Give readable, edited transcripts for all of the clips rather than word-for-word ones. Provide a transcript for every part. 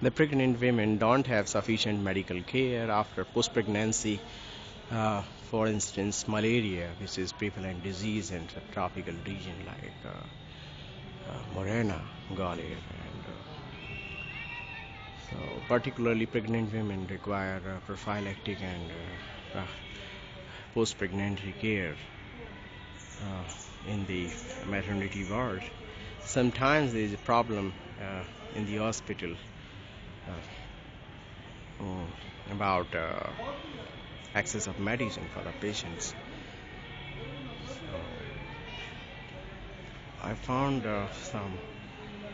The pregnant women don't have sufficient medical care after post-pregnancy. Uh, for instance, malaria, which is prevalent disease in the tropical region like Morena, Galir, and so particularly pregnant women require prophylactic and post-pregnancy care in the maternity ward. Sometimes there is a problem in the hospital about access of medicine for the patients. So I found some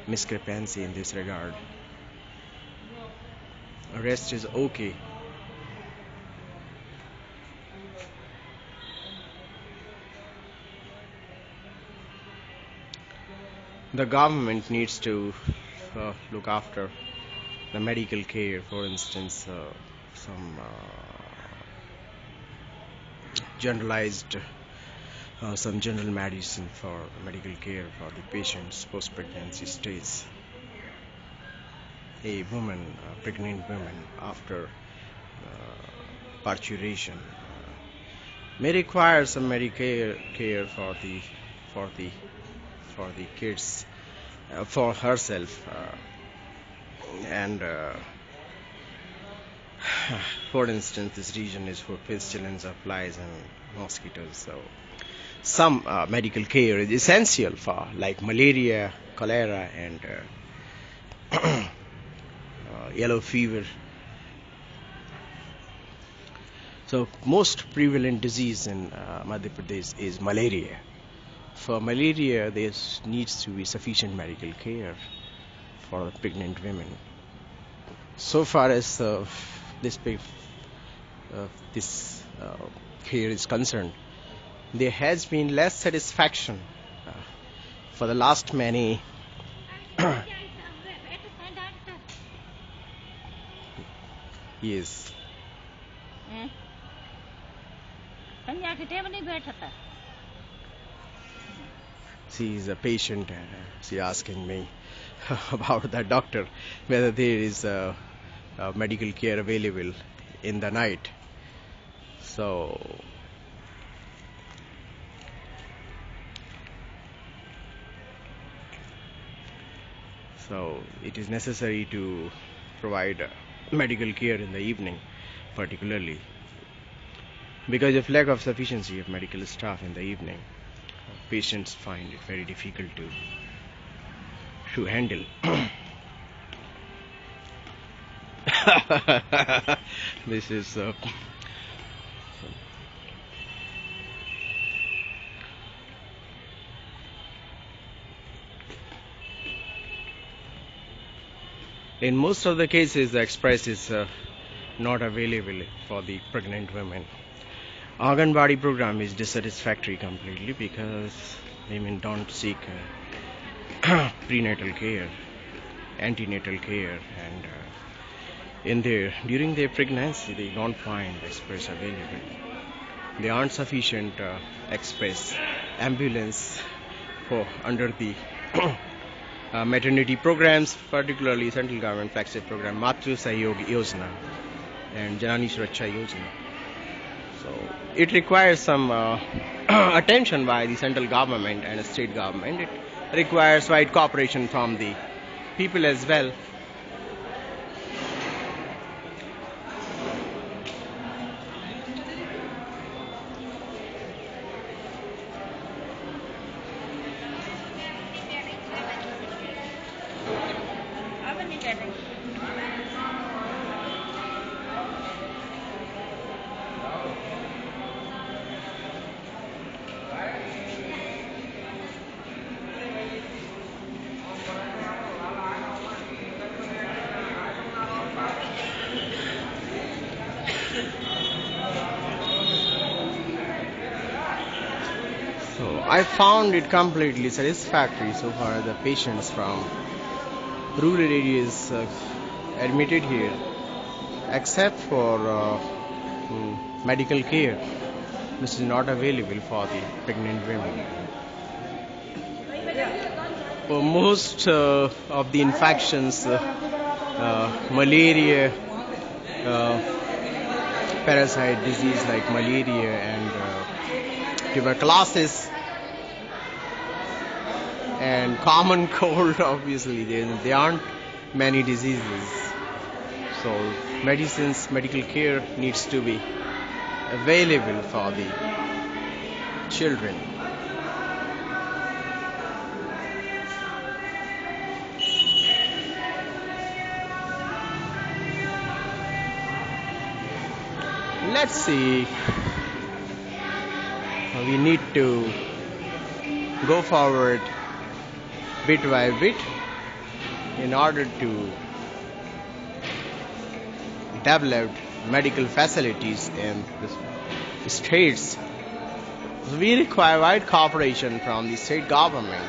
discrepancy in this regard. Rest is okay. The government needs to look after the medical care, for instance, some generalized, some general medicine for medical care for the patients post-pregnancy stage. A woman, a pregnant woman, after parturition may require some medical care for the kids, for herself, and for instance, this region is for pestilence of flies and mosquitoes. So some medical care is essential for like malaria, cholera, and yellow fever. So most prevalent disease in Madhya Pradesh is malaria. For malaria, there needs to be sufficient medical care for the pregnant women. So far as this care is concerned, there has been less satisfaction for the last many years. She is a patient. She asking me about the doctor, whether there is medical care available in the night. So it is necessary to provide medical care in the evening, particularly because of lack of sufficiency of medical staff in the evening. Patients find it very difficult to handle. This is in most of the cases the express is not available for the pregnant women. Anganwadi program is dissatisfactory completely because women don't seek prenatal care, antenatal care, and during their pregnancy they don't find express available. There aren't sufficient express ambulance for under the maternity programs, particularly central government flagship program Matru Sahyog Yojana and Janani Suraksha Yojana. So it requires some attention by the central government and state government. It requires wide cooperation from the people as well. I found it completely satisfactory so far. The patients from rural areas admitted here, except for medical care, which is not available for the pregnant women. For most of the infections malaria, uh, parasite disease like malaria and tuberculosis and common cold. Obviously there aren't many diseases, so medical care needs to be available for the children. Let's see, we need to go forward bit by bit in order to develop medical facilities in the states. We require wide cooperation from the state government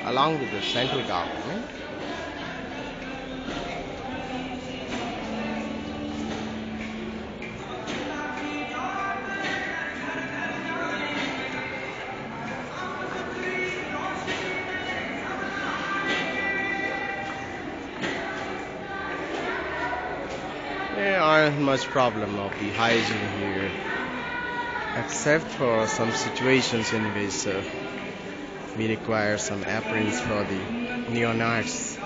along with the central government. There aren't much problem of the hygiene here, except for some situations in which we require some aprons for the neonates.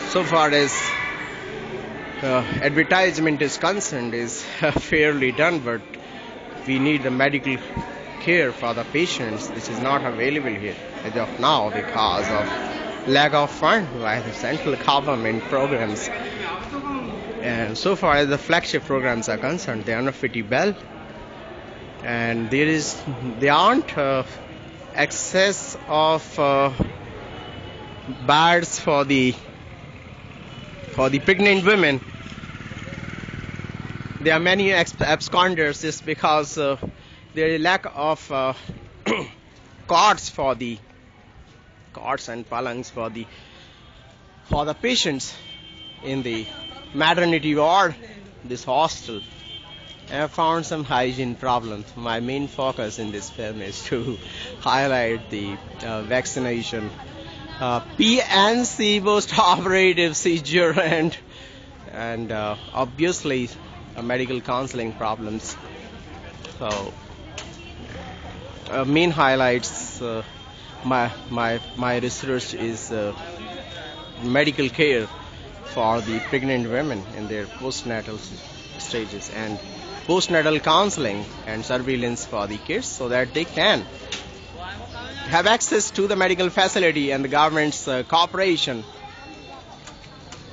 So far as advertisement is concerned, is fairly done, but we need the medical care for the patients, which is not available here as of now because of lack of fund by the central government programs. And so far as the flagship programs are concerned, they are pretty well, and there aren't excess of beds for the pregnant women. There are many absconders just because there is lack of cots and palangs for the patients in the maternity ward, this hostel. I have found some hygiene problems. My main focus in this film is to highlight the vaccination, PNC post-operative seizure, and obviously medical counseling problems. So main highlights, my research is medical care for the pregnant women in their postnatal stages, and postnatal counseling and surveillance for the kids so that they can have access to the medical facility and the government's cooperation,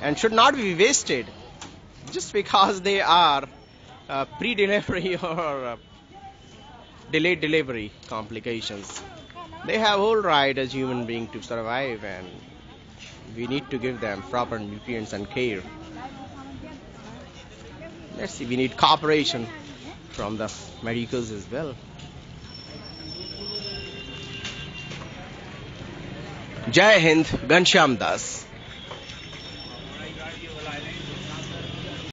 and should not be wasted just because they are pre-delivery or delayed delivery complications. They have whole right as human beings to survive, and we need to give them proper nutrients and care. Let's see, we need cooperation from the medicals as well. Jai Hind, Ghanshyam Das.